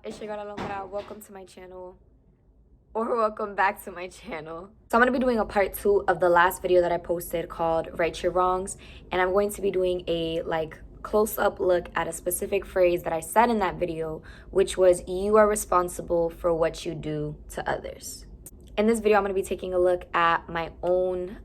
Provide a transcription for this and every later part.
it's your girl Alondra. Welcome to my channel, or welcome back to my channel. So I'm going to be doing a part 2 of the last video that I posted called Right Your Wrongs, and I'm going to be doing a close-up look at a specific phrase that I said in that video, which was, you are responsible for what you do to others. In this video, I'm going to be taking a look at my own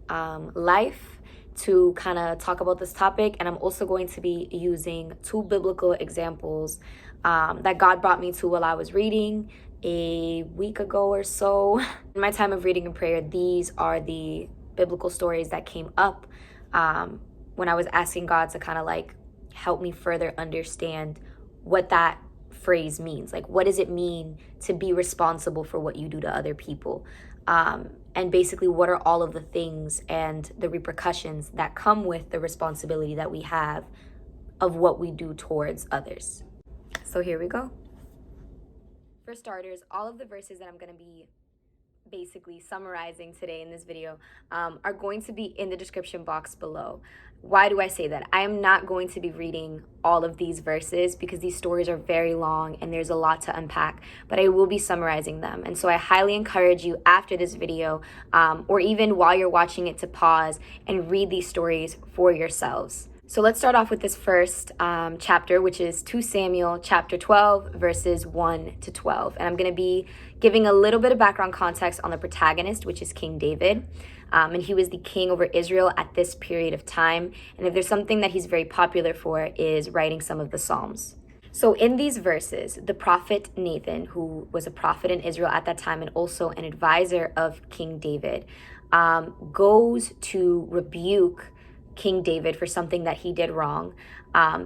life to kind of talk about this topic, and I'm also going to be using 2 biblical examples that God brought me to while I was reading a week ago or so. In my time of reading and prayer, these are the biblical stories that came up when I was asking God to kind of help me further understand what that phrase means. What does it mean to be responsible for what you do to other people? And basically, what are all of the things and the repercussions that come with the responsibility that we have of what we do towards others? So here we go. For starters, all of the verses that I'm going to be basically summarizing today in this video are going to be in the description box below. Why do I say that? I am not going to be reading all of these verses because these stories are very long and there's a lot to unpack, but I will be summarizing them. And so I highly encourage you after this video, or even while you're watching it, to pause and read these stories for yourselves. So let's start off with this first chapter, which is 2 Samuel chapter 12, verses 1 to 12. And I'm going to be giving a little bit of background context on the protagonist, which is King David. And he was the king over Israel at this period of time. And if there's something that he's very popular for, is writing some of the Psalms. So in these verses, the prophet Nathan, who was a prophet in Israel at that time and also an advisor of King David, goes to rebuke King David for something that he did wrong,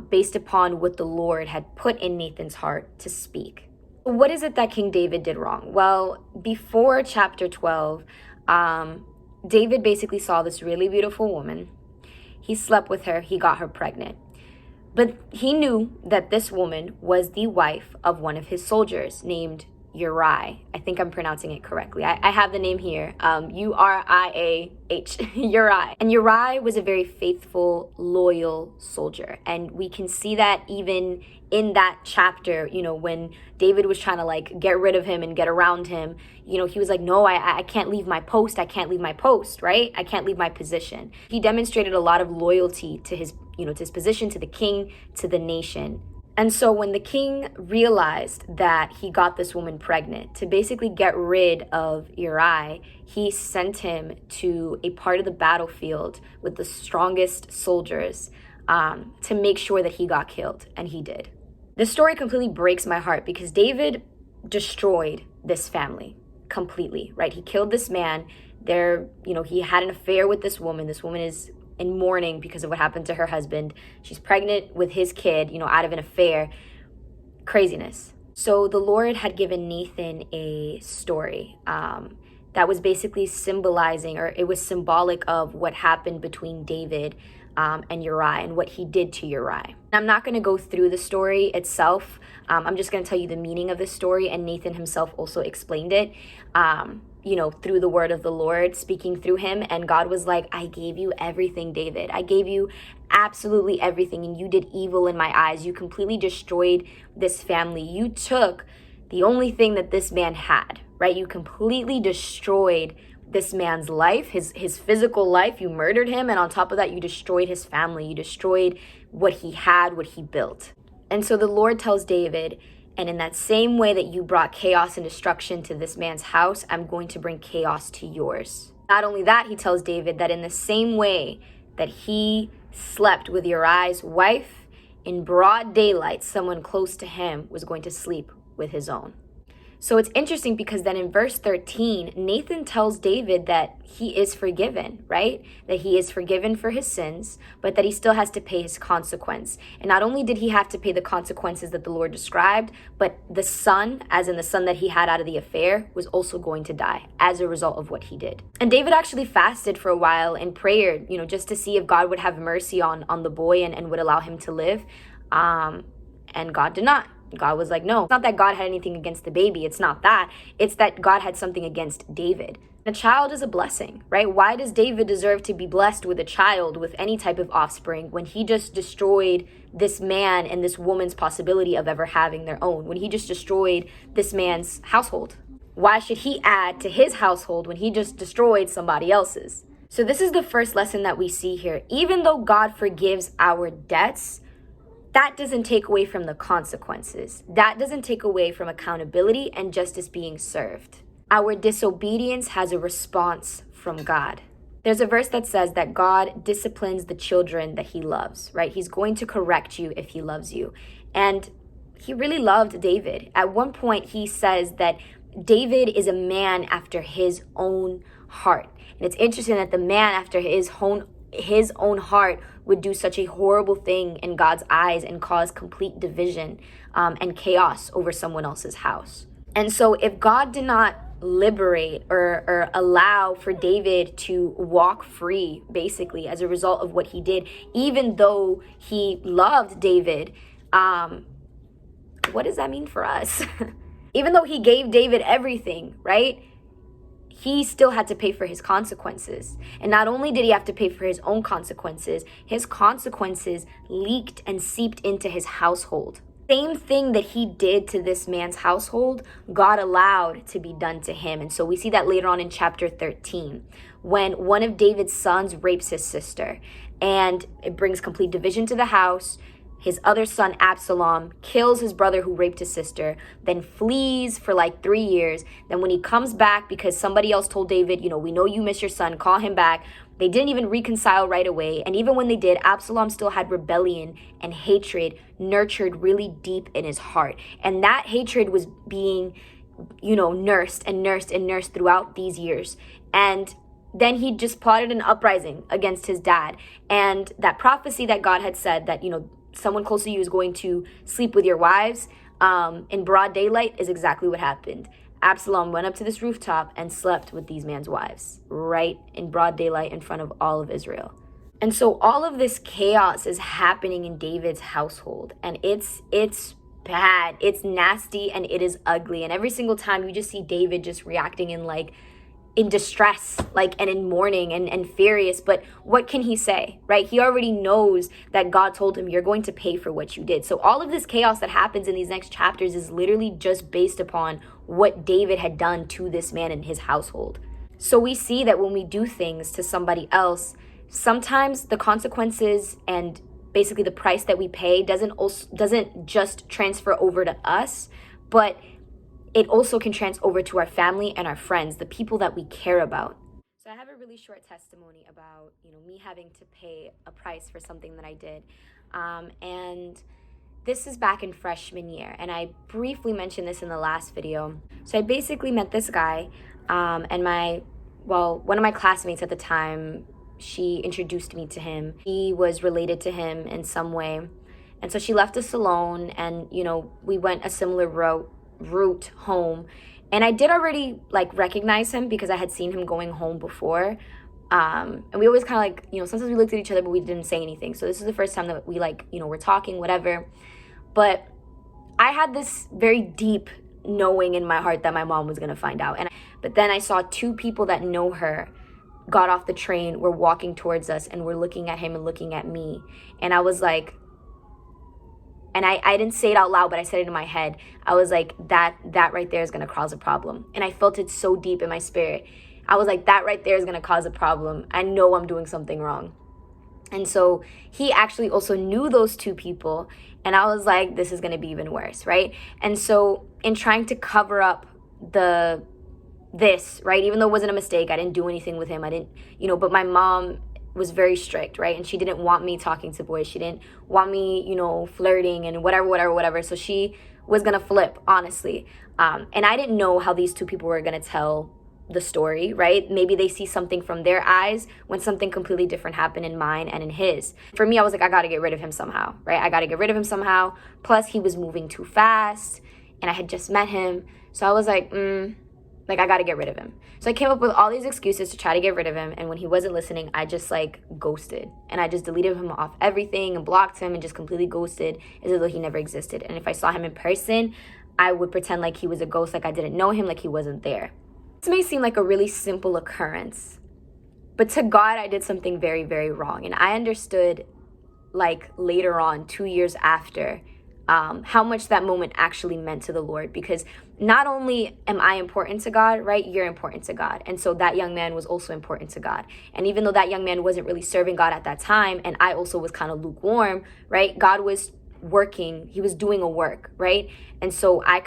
based upon what the Lord had put in Nathan's heart to speak. What is it that King David did wrong? Well, before chapter 12, David basically saw this really beautiful woman. He slept with her, he got her pregnant. But he knew that this woman was the wife of one of his soldiers named Uriah. I think I'm pronouncing it correctly. I have the name here. Uriah. Uriah. And Uriah was a very faithful, loyal soldier. And we can see that even in that chapter, when David was trying to get rid of him and get around him, he was like, no, I can't leave my post. I can't leave my post, right? I can't leave my position. He demonstrated a lot of loyalty to his, to his position, to the king, to the nation. And so when the king realized that he got this woman pregnant, to basically get rid of Uriah, he sent him to a part of the battlefield with the strongest soldiers to make sure that he got killed, and he did. This story completely breaks my heart because David destroyed this family completely, right? He killed this man. He had an affair with this woman. This woman is in mourning because of what happened to her husband. She's pregnant with his kid, out of an affair. Craziness. So the Lord had given Nathan a story that was basically symbolizing, or it was symbolic of what happened between David and Uriah and what he did to Uriah. I'm not going to go through the story itself. I'm just going to tell you the meaning of the story, and Nathan himself also explained it. Through the word of the Lord, speaking through him. And God was like, I gave you everything, David. I gave you absolutely everything, and you did evil in my eyes. You completely destroyed this family. You took the only thing that this man had, right? You completely destroyed this man's life, his physical life. You murdered him, and on top of that, you destroyed his family. You destroyed what he had, what he built. And so the Lord tells David, and in that same way that you brought chaos and destruction to this man's house, I'm going to bring chaos to yours. Not only that, he tells David that in the same way that he slept with Uriah's wife, in broad daylight, someone close to him was going to sleep with his own. So it's interesting because then in verse 13, Nathan tells David that he is forgiven, right? That he is forgiven for his sins, but that he still has to pay his consequence. And not only did he have to pay the consequences that the Lord described, but the son, as in the son that he had out of the affair, was also going to die as a result of what he did. And David actually fasted for a while and prayed, just to see if God would have mercy on the boy and would allow him to live. And God did not. God was like, no, it's not that God had anything against the baby. It's not that. It's that God had something against David. A child is a blessing, right? Why does David deserve to be blessed with a child, with any type of offspring, when he just destroyed this man and this woman's possibility of ever having their own, when he just destroyed this man's household? Why should he add to his household when he just destroyed somebody else's? So this is the first lesson that we see here. Even though God forgives our debts, that doesn't take away from the consequences. That doesn't take away from accountability and justice being served. Our disobedience has a response from God. There's a verse that says that God disciplines the children that he loves, right? He's going to correct you if he loves you. And he really loved David. At one point, he says that David is a man after his own heart. And it's interesting that the man after his own heart would do such a horrible thing in God's eyes and cause complete division and chaos over someone else's house. And so if God did not liberate or allow for David to walk free, basically, as a result of what he did, even though he loved David, what does that mean for us? Even though he gave David everything, right? He still had to pay for his consequences. And not only did he have to pay for his own consequences, his consequences leaked and seeped into his household. Same thing that he did to this man's household, God allowed to be done to him. And so we see that later on in chapter 13, when one of David's sons rapes his sister, and it brings complete division to the house. His other son, Absalom, kills his brother who raped his sister, then flees for like 3 years. Then when he comes back, because somebody else told David, we know you miss your son, call him back. They didn't even reconcile right away. And even when they did, Absalom still had rebellion and hatred nurtured really deep in his heart. And that hatred was being, nursed and nursed and nursed throughout these years. And then he just plotted an uprising against his dad. And that prophecy that God had said that, someone close to you is going to sleep with your wives in broad daylight is exactly what happened. Absalom went up to this rooftop and slept with these man's wives right in broad daylight in front of all of Israel. And so all of this chaos is happening in David's household, and it's bad, it's nasty, and it is ugly. And every single time you just see David just reacting in distress, and in mourning and furious. But what can he say, right? He already knows that God told him, you're going to pay for what you did. So all of this chaos that happens in these next chapters is literally just based upon what David had done to this man in his household. So we see that when we do things to somebody else, sometimes the consequences and basically the price that we pay doesn't just transfer over to us, but it also can transfer over to our family and our friends, the people that we care about. So I have a really short testimony about, me having to pay a price for something that I did. And this is back in freshman year. And I briefly mentioned this in the last video. So I basically met this guy, and one of my classmates at the time, she introduced me to him. He was related to him in some way. And so she left us alone, and, we went a similar route home. And I did already recognize him because I had seen him going home before. And we always kind of sometimes we looked at each other, but we didn't say anything. So this is the first time that we were talking, whatever. But I had this very deep knowing in my heart that my mom was going to find out. But then I saw two people that know her got off the train, were walking towards us, and were looking at him and looking at me. And I was like, and I didn't say it out loud, but I said it in my head. I was like, that right there is going to cause a problem. And I felt it so deep in my spirit. I was like, that right there is going to cause a problem. I know I'm doing something wrong. And so he actually also knew those two people. And I was like, this is going to be even worse, right? And so in trying to cover up this, right, even though it wasn't a mistake, I didn't do anything with him. I didn't, but my mom was very strict, right? And she didn't want me talking to boys. She didn't want me, flirting and whatever. So she was going to flip, honestly. And I didn't know how these two people were going to tell the story, right? Maybe they see something from their eyes when something completely different happened in mine and in his. For me, I was like, I got to get rid of him somehow, right? I got to get rid of him somehow. Plus, he was moving too fast and I had just met him. So I was like, Like, I got to get rid of him. So I came up with all these excuses to try to get rid of him. And when he wasn't listening, I just like ghosted. And I just deleted him off everything and blocked him and just completely ghosted as though he never existed. And if I saw him in person, I would pretend like he was a ghost, like I didn't know him, like he wasn't there. This may seem like a really simple occurrence, but to God, I did something very, very wrong. And I understood like later on, 2 years after, how much that moment actually meant to the Lord, because not only am I important to God, right? You're important to God. And so that young man was also important to God. And even though that young man wasn't really serving God at that time, and I also was kind of lukewarm, right? God was working, he was doing a work, right? And so I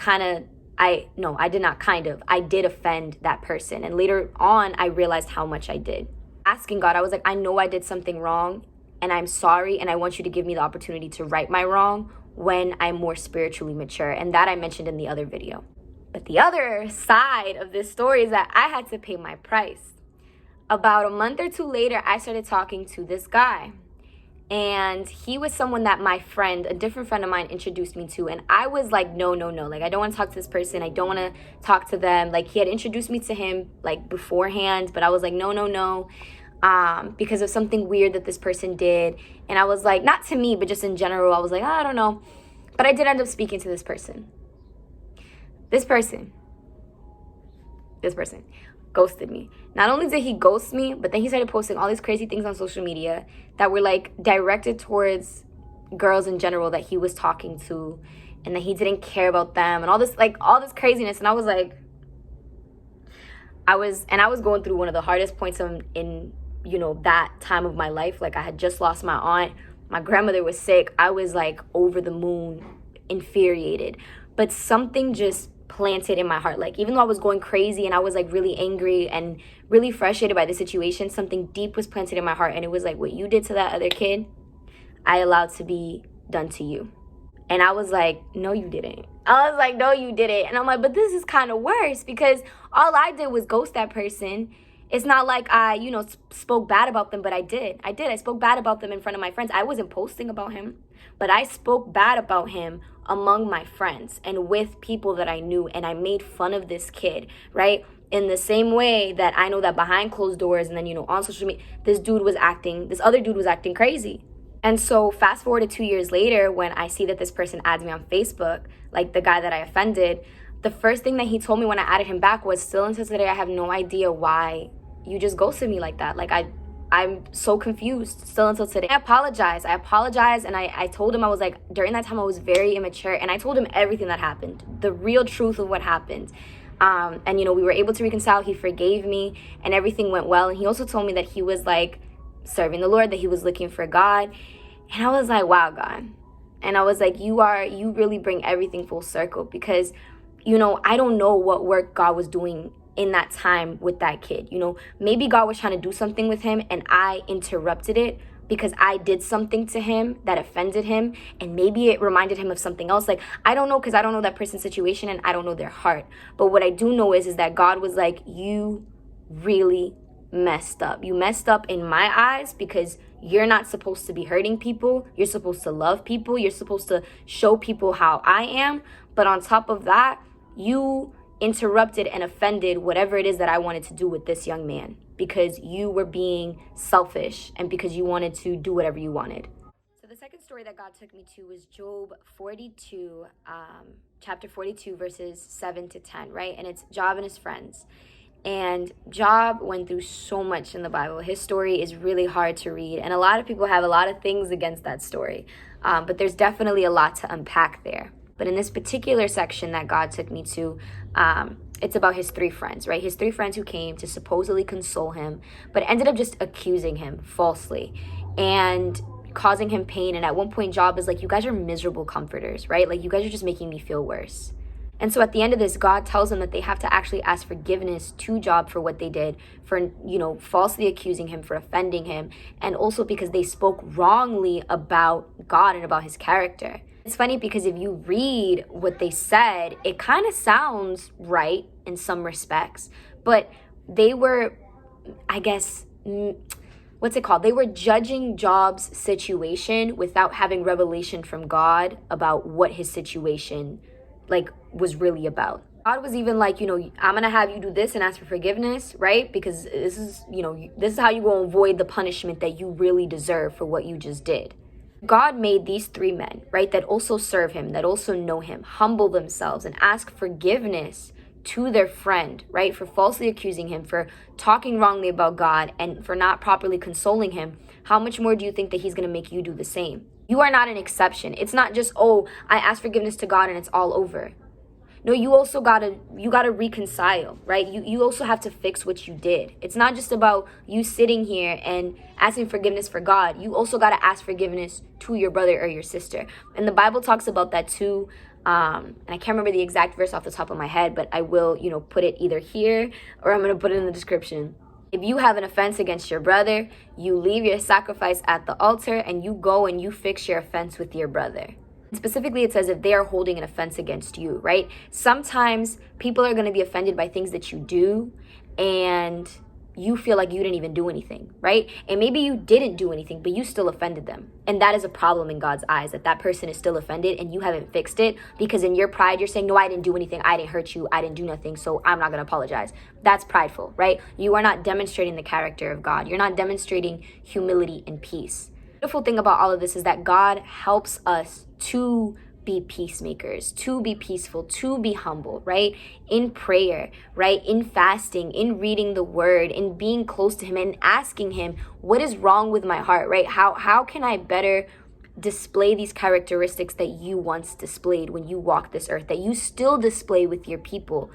did offend that person. And later on, I realized how much I did. Asking God, I was like, I know I did something wrong, and I'm sorry, and I want you to give me the opportunity to right my wrong when I'm more spiritually mature. And that I mentioned in the other video. But the other side of this story is that I had to pay my price. About a month or two later, I started talking to this guy. And he was someone that my friend, a different friend of mine, introduced me to. And I was like, no. Like, I don't want to talk to this person. I don't want to talk to them. Like, he had introduced me to him, like, beforehand. But I was like, no. Because of something weird that this person did. And I was like, not to me, but just in general, I was like, I don't know. But I did end up speaking to this person. This person ghosted me. Not only did he ghost me, but then he started posting all these crazy things on social media that were like directed towards girls in general that he was talking to, and that he didn't care about them, and all this craziness. And I was like, I was going through one of the hardest points in that time of my life. Like, I had just lost my aunt. My grandmother was sick. I was like over the moon, infuriated. But something just planted in my heart. Like, even though I was going crazy and I was like really angry and really frustrated by the situation, something deep was planted in my heart. And it was like, what you did to that other kid, I allowed to be done to you. And I was like, no, you didn't. I was like, no, you didn't. And I'm like, but this is kind of worse, because all I did was ghost that person. It's not like I, spoke bad about them, but I did. I spoke bad about them in front of my friends. I wasn't posting about him, but I spoke bad about him among my friends and with people that I knew. And I made fun of this kid, right? In the same way that I know that behind closed doors and then, on social media, this other dude was acting crazy. And so fast forward to 2 years later, when I see that this person adds me on Facebook, like the guy that I offended, the first thing that he told me when I added him back was, still until today, I have no idea why you just ghosted me like that. Like, I'm so confused still until today. I apologize. And I told him, I was like, during that time, I was very immature. And I told him everything that happened, the real truth of what happened. And, we were able to reconcile. He forgave me and everything went well. And he also told me that he was like serving the Lord, that he was looking for God. And I was like, wow, God. And I was like, you really bring everything full circle, because, I don't know what work God was doing in that time with that kid. Maybe God was trying to do something with him and I interrupted it because I did something to him that offended him, and maybe it reminded him of something else. Like, I don't know, because I don't know that person's situation and I don't know their heart. But what I do know is that God was like, you really messed up. You messed up in my eyes, because you're not supposed to be hurting people. You're supposed to love people. You're supposed to show people how I am. But on top of that, you interrupted and offended whatever it is that I wanted to do with this young man, because you were being selfish and because you wanted to do whatever you wanted. So the second story that God took me to was Job 42, chapter 42, verses 7 to 10, right? And it's Job and his friends. And Job went through so much in the Bible. His story is really hard to read, and a lot of people have a lot of things against that story. But there's definitely a lot to unpack there. But in this particular section that God took me to, it's about his three friends, right? His three friends who came to supposedly console him, but ended up just accusing him falsely and causing him pain. And at one point, Job is like, you guys are miserable comforters, right? Like, you guys are just making me feel worse. And so at the end of this, God tells them that they have to actually ask forgiveness to Job for what they did, for, falsely accusing him, for offending him, and also because they spoke wrongly about God and about his character. It's funny because if you read what they said, it kind of sounds right in some respects, but they were, I guess, what's it called? They were judging Job's situation without having revelation from God about what his situation was really about. God was even like, I'm going to have you do this and ask for forgiveness, right? Because this is, this is how you going to avoid the punishment that you really deserve for what you just did. God made these three men, right, that also serve him, that also know him, humble themselves and ask forgiveness to their friend, right, for falsely accusing him, for talking wrongly about God, and for not properly consoling him. How much more do you think that he's going to make you do the same? You are not an exception. It's not just, oh, I ask forgiveness to God and it's all over. No, you also gotta reconcile, right? You also have to fix what you did. It's not just about you sitting here and asking forgiveness for God. You also gotta ask forgiveness to your brother or your sister. And the Bible talks about that too. And I can't remember the exact verse off the top of my head, but I will, put it either here or I'm gonna put it in the description. If you have an offense against your brother, you leave your sacrifice at the altar and you go and you fix your offense with your brother. Specifically, it says if they are holding an offense against you, right? Sometimes people are going to be offended by things that you do and you feel like you didn't even do anything, right? And maybe you didn't do anything, but you still offended them. And that is a problem in God's eyes, that person is still offended and you haven't fixed it because in your pride, you're saying, no, I didn't do anything. I didn't hurt you. I didn't do nothing. So I'm not going to apologize. That's prideful, right? You are not demonstrating the character of God. You're not demonstrating humility and peace. The beautiful thing about all of this is that God helps us to be peacemakers, to be peaceful, to be humble, right? In prayer, right? In fasting, in reading the word, in being close to him and asking him, what is wrong with my heart, right? How can I better display these characteristics that you once displayed when you walked this earth, that you still display with your people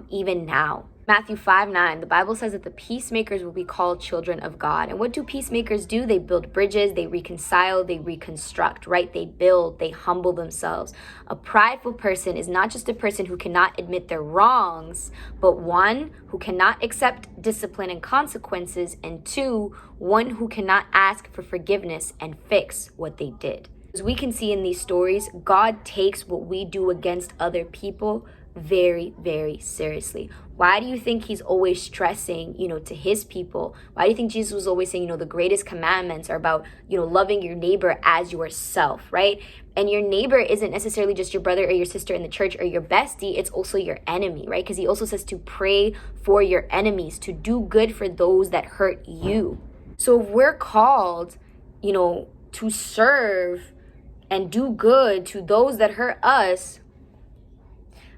even now? Matthew 5:9, the Bible says that the peacemakers will be called children of God. And what do peacemakers do? They build bridges, they reconcile, they reconstruct, right? They build, they humble themselves. A prideful person is not just a person who cannot admit their wrongs, but one who cannot accept discipline and consequences, and two, one who cannot ask for forgiveness and fix what they did. As we can see in these stories, God takes what we do against other people very, very seriously. Why do you think he's always stressing, to his people? Why do you think Jesus was always saying, the greatest commandments are about, loving your neighbor as yourself, right? And your neighbor isn't necessarily just your brother or your sister in the church or your bestie. It's also your enemy, right? Because he also says to pray for your enemies, to do good for those that hurt you. So if we're called, to serve and do good to those that hurt us,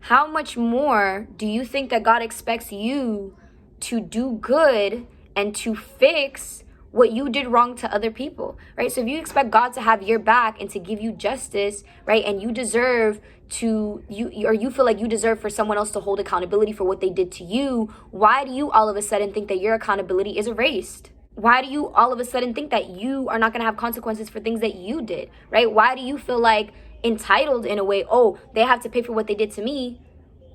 how much more do you think that God expects you to do good and to fix what you did wrong to other people, right? So if you expect God to have your back and to give you justice, right, and you deserve to, you feel like you deserve for someone else to hold accountability for what they did to you, why do you all of a sudden think that your accountability is erased? Why do you all of a sudden think that you are not going to have consequences for things that you did, right? Why do you feel like entitled in a way, oh, they have to pay for what they did to me,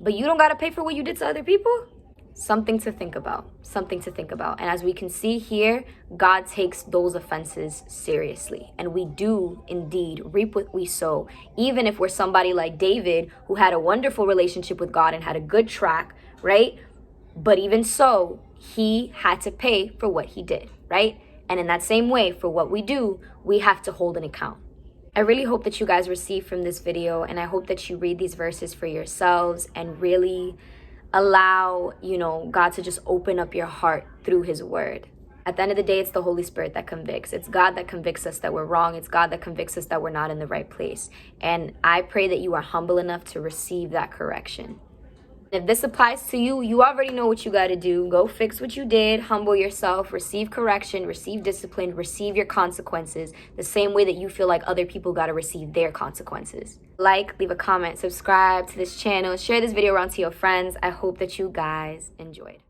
but you don't got to pay for what you did to other people? Something to think about, something to think about. And as we can see here, God takes those offenses seriously. And we do indeed reap what we sow. Even if we're somebody like David, who had a wonderful relationship with God and had a good track, right? But even so, he had to pay for what he did, right? And in that same way, for what we do, we have to hold an account. I really hope that you guys receive from this video, and I hope that you read these verses for yourselves and really allow, God to just open up your heart through his word. At the end of the day, it's the Holy Spirit that convicts. It's God that convicts us that we're wrong. It's God that convicts us that we're not in the right place. And I pray that you are humble enough to receive that correction. If this applies to you, you already know what you got to do. Go fix what you did, humble yourself, receive correction, receive discipline, receive your consequences, the same way that you feel like other people got to receive their consequences. Like, leave a comment, subscribe to this channel, share this video around to your friends. I hope that you guys enjoyed.